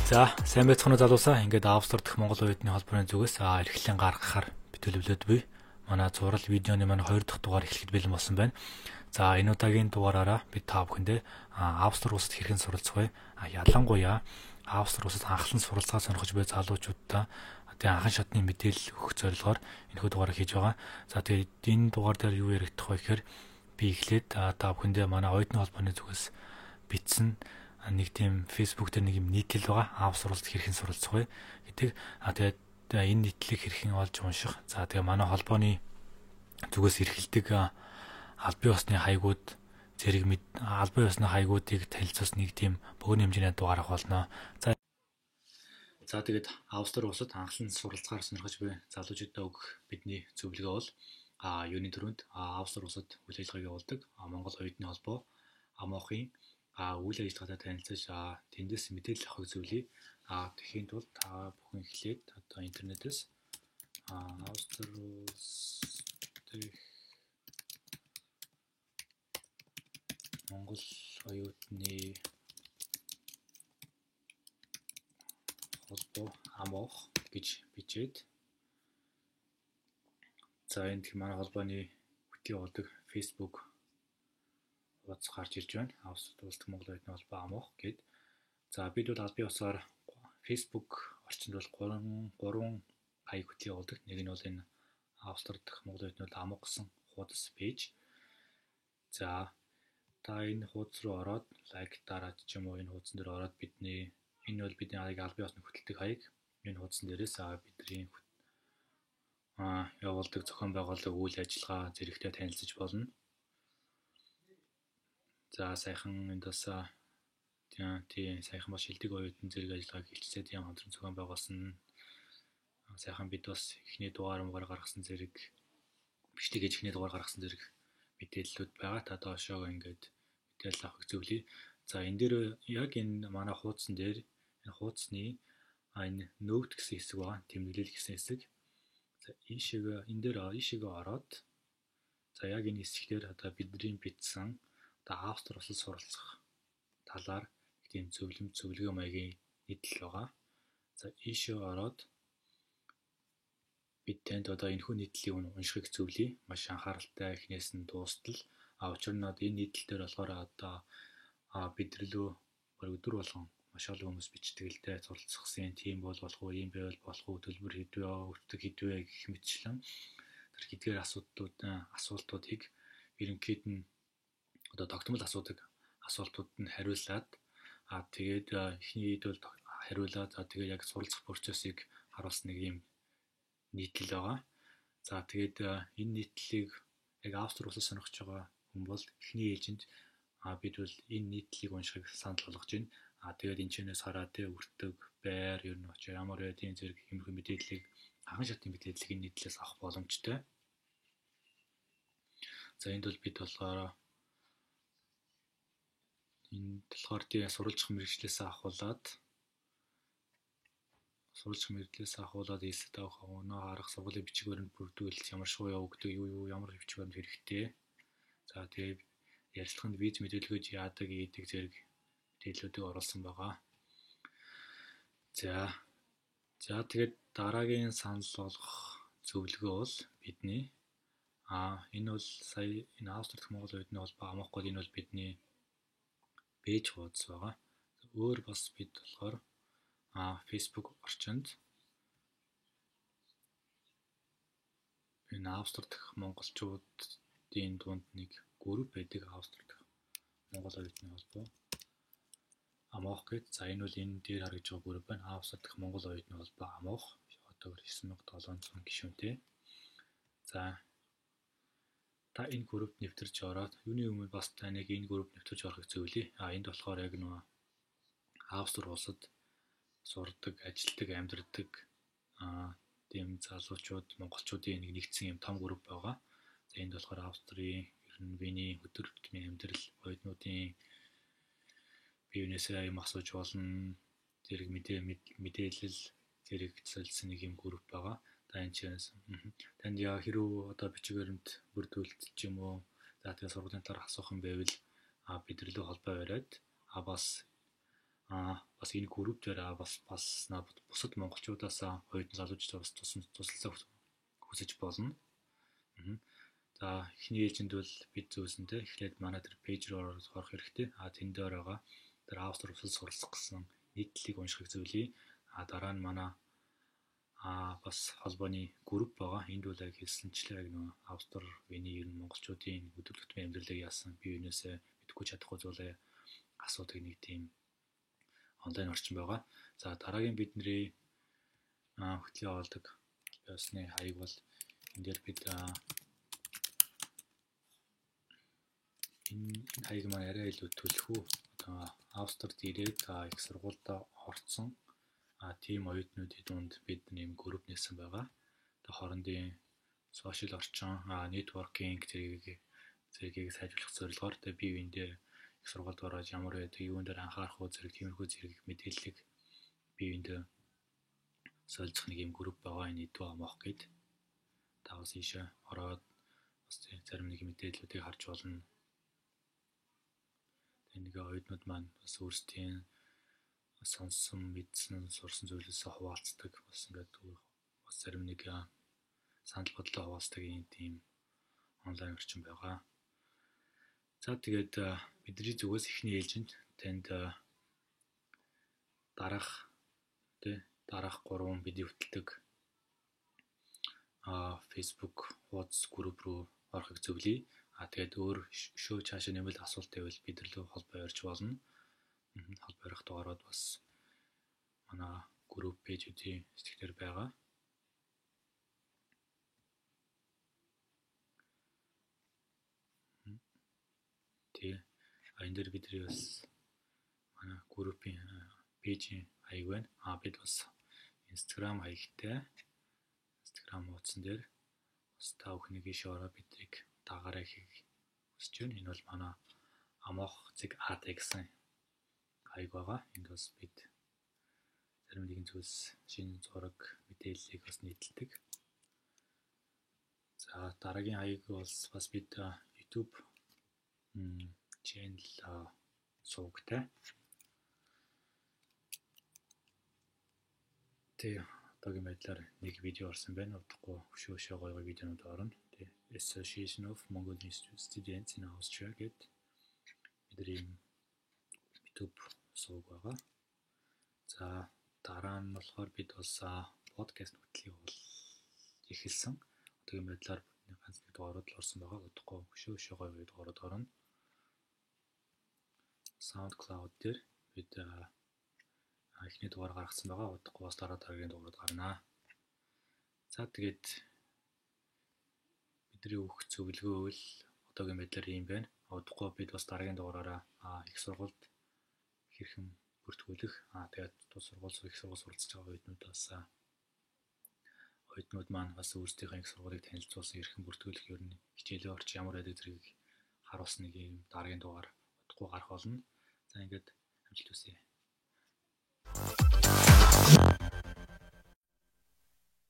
За, сайн байцгаана уу залуусаа. Ингээд App Store дэх Монгол оюутны холбооны зүгээс эрхлэн гаргахаар битүүлэлд бий. Манай зураг видеоны манай 2 дахь дугаар эхлэхэд бэлэн болсон байна. За, энэ удаагийн дугаараараа бид та бүхэндээ App Store усад хэрхэн суралцах вэ? Ялангуяа App Store усад анхлан суралцахаа сонирхож буй залуучуудаа тэгээ анхан шатны мэдээлэл өгөх зорилгоор энэхүү дугаарыг хийж байгаа. За, тэгээд энэ дугаар дээр юу яригдах вэ гэхээр би эхлээд та бүхэндээ манай оюутны холбооны зүгээс бичсэн нэг тийм Facebook дээр нэг юм нийтлэл байгаа. App суралцах хэрхэн суралцах вэ гэдэг. Тэгээд энэ нийтлэлийг хэрхэн олж унших. За тэгээ манай холбооны зүгээс эрхэлдэг албан ёсны хаягууд зэрэг албан ёсны хаягуудыг танилцуулсан нэг тийм богино хэмжээний дугаар авах болно. За тэгээд App Store усад анхлан суралцахаар сонирхож буй залуучуудаа өгөх бидний зөвлөгөө бол юуны төрөнд App Store усад үйл ажиллагааг явуулдаг Монгол оюутны холбоо АМОХ-ын үйл ажиллагаатай танилцаж тэндээс мэдээлэл авахыг зөвлөе. Тэгэхийн тулд та бүхэн эхлээд одоо интернетээс App Store Монгол оюутны холбоо АМОХ гэж бичээд за энд манай холбооны бүтлэг явуулдаг Facebook хуудас гарч ирж байна. App Store дэх Монгол оюутны холбоо АМОХ гэд. За бид бол албан ёсоор Facebook орчинд бол 3 хаяг бүтлэг явуулдаг. Нэг нь бол энэ App Store дэх Монгол оюутны холбоо АМОХ гэсэн хуудас пэйж. За та энэ хуудас руу ороод лайк дараад ч юм уу энэ хуудсан дээр ороод энэ бол бидний албан ёсны хөтэлдэг хаяг. Энэ хуудсан дээрээс бидний явуулдаг зохион байгуулалт үйл ажиллагаа зэрэгтэй танилцж болно. За сайхан энд бас тийм сайхан бас шилдэг оюутан зэрэг ажиллагааг хилчилээд тийм хамтран зохион байгуулсан. Сайхан бид бас эхний дугаар гаргасан зэрэг бичлэг гэж эхний дугаар гаргасан зэрэг мэдээллүүд байгаа. Та доошоо ингээд мэдээлэл авахыг зөвлөе. За энэ дээр яг энэ манай хуудсан дээр энэ хуудасны энэ note гэсэн хэсэг байгаа. Тэмдэглэл гэсэн хэсэг. За энэ дээр ийшээгээ ороод за яг энэ хэсгээр одоо бидний бичсэн App Store усад суралцах талаар тийм зөвлөгөө маягийн нийтлэл байгаа. За ийшээ ороод бид танд одоо энэхүү нийтлэлийг уншихыг зөвлөе. Маш анхааралтай эхнээс нь дуустал. Учир нь энэ нийтлэл дээр болохоор одоо бидрэлөө өдөр болгон маш олон хүмүүс бичдэг л дээ. Суралцахсан тийм бол болох уу, ийм байвал болох уу, төлбөр хэдвэ, өртөг хэдвэ гэх мэтчлэн тэр хэдгээр асуултуудыг ерөнхийд нь одоо тогтмол асуултууд нь хариулаад тэгээд эхнийд бол хариулаад тэгээд яг суралцах процессыг харуулсан нэг юм нийтлэл байгаа. За тэгээд энэ нийтлэлийг яг App Store усад сонирхож байгаа хүн бол эхний ээлжинд бид бол энэ нийтлэлийг уншихыг санал болгож байна. Тэгээд энэ чэнэс хараад өртөг, байр, ер нь очоо ямар байдгийн зэрэг юмрхүү мэдээллийг анхан шатны мэдээллийг энэ нийтлэлээс авах боломжтой. За энд бол бид болохоор тийм сурвалжих мэргэжлээс авахуулаад эсэлт авах өнөө харах сургуулийн бичгээр нь бүрдүүлэлт ямар шуу явагддаг ямар бичгээр нь хэрэгтэй. За тэгээд ярилцлаганд виз мэдээлгэж яадаг ийдэг зэрэг мэдээллүүдийг оруулсан байгаа. За тэгээд дараагийн санал болгох зөвлөгөө бол бидний энэ бол сая энэ App Store дэх Монгол оюутны холбоо АМОХ гээд энэ бол бидний пэйж хуудас байгаа. Өөр бас бид болохоор Facebook орчинд энэ App Store дэх монголчуудын дунд нэг групп байдаг. App Store дэх Монгол оюутны холбоо АМОХ гээд. За энэ бол энэ дээр харагдж байгаа групп байна. App Store дэх Монгол оюутны холбоо АМОХ одоо 9700 гишүүнтэй. За та энэ группт нэвтэрч ороод юуны өмнө бас таныг энэ группт нэвтэрч орохыг зөвлөе. Энд болохоор яг нөгөө App Store усад сурдаг, ажилладаг, амьдардаг тийм залуучууд, монголчуудын нэгдсэн юм том групп байгаа. За энд болохоор App Store-ийн ер нь биений өдөр тутмын амьдрал, оюутнуудын биенээсээ юм асууж болно. Зэрэг мэдээлэл зэрэг цэлсэн нэг юм групп байгаа. Та энэ чэнэс танд хэрүү одоо бичгээрэнт бүрдүүлэлт ч юм уу за тэгээ сургуулийн талаар асуух юм байвал бидрэлөө холбоо бариад бас бас энэ групп дээр бас бусад монголчуудаас оюутан залуучуудаа бас туслалцаа хүсэж болно. За эхний ээлжинд бол бид зүйлсэнтэй эхлээд манай тэр пэйж рүү орох хэрэгтэй. Тэн дээр байгаа тэр Австри улсад суралцах гэсэн нийтлэлийг уншихыг зөвлөе. Дараа нь манай бас холбооны групп байгаа. Энд бол яг хэлсэнчлээ нөгөө Австри Вений ер нь монголчуудын өдөр тутмын амьдралыг яасан бие биенээсээ мэдгүй чадахгүй зүйлээ асуудаг нэг тийм онлайн орчин байгаа. За дараагийн бидний хөтлийн авалдаг ясны хаяг бол энэ дээр бид энэ хаяг маань арай илүү төлхөө Австрид ирээд их сургуульд орсон тийм оюутнуудын дунд бид нэм групп нээсэн байгаа. Тэгээ хоорондын сошиал орчин, нэтворкинг зэргийг сайжруулах зорилгоор тэгээ бие биендээ их сургуульд ороод ямар байдаг, юунд дээр анхаарах уу зэрэг тиймэрхүү зэрэг мэдээллийг бие биендээ солилцох нэг юм групп байгаа. Энэ Edu Amok гэд. Та бас ийшээ ороод бас зарим нэг мэдээллүүдийг харж болно. Нэг оюутнууд маань бас өөрсдийн сонсон, мэдсэн, сурсан зүйлээсээ хуваалцдаг. Бас ингээд бас зарим нэг санал бодлоо хуваалцдаг юм тийм онлайн орчин байгаа. За тэгээд бидний зүгээс эхний ээлжинд танд дараах 3 бидний хөтэлдэг Facebook хуудас групп руу орохыг зөвлөе. Тэгээд өөр шөө цаашаа нэмэлт асуулт байвал бид нар рүү холбоо ярьж болно. Холбоо ярих дугаарууд бас манай групп пэйжүүдийн сэтгэлээр байгаа. Тэгээ энэ дээр бидний бас манай группийн пэйжийн хаяг байна. Бид бас Instagram хаягтай. Instagram хуудсан дээр бас та бүхнийг ийшээ ороод бидрийг дагаарай гэхийг хүсэж байна. Энэ бол манай Amok @@ гэсэн хаяг байгаа. Энд бас бид зарим нэгэн зүйлс шинэ зураг мэдээллийг бас нийтэлдэг. За дараагийн хаяг бол бас бид YouTube channel сувгтай. Тэгээ одоогийн байдлаар нэг видео орсон байна. Удахгүй өшөө гоё видеонууд орно. Тэгээ Association of Mongolian Students in Austria гэдэг бидний YouTube сувг байгаа. За дараа нь болохоор бид бас подкаст хөтлөгийг бол эхэлсэн. Одоогийн байдлаар ганц нэг дугаарууд л орсон байгаа. Удахгүй өшөө гоё дугаарууд орно. SoundCloud дээр бид эхний дугаар гаргасан байгаа. Удахгүй бас дараагийн дугаарууд гарнаа. За тэгээд бидний өгөх зөвлөгөө бол одоогийн байдлаар ийм байна. Удахгүй бид бас дараагийн дугаараараа их сургуульд хэрхэн бүртгүүлэх, тэгээд их сургууль суралцж байгаа оюутнууд маань бас өөрсдийнхөө их сургуулийг танилцуулсан хэрхэн бүртгүүлэх ер нь хичээлийн орч ямар байдаг зэргийг харуулсан нэг юм дараагийн дугаар удахгүй гарах болно. За ингээд амжилт хүсье.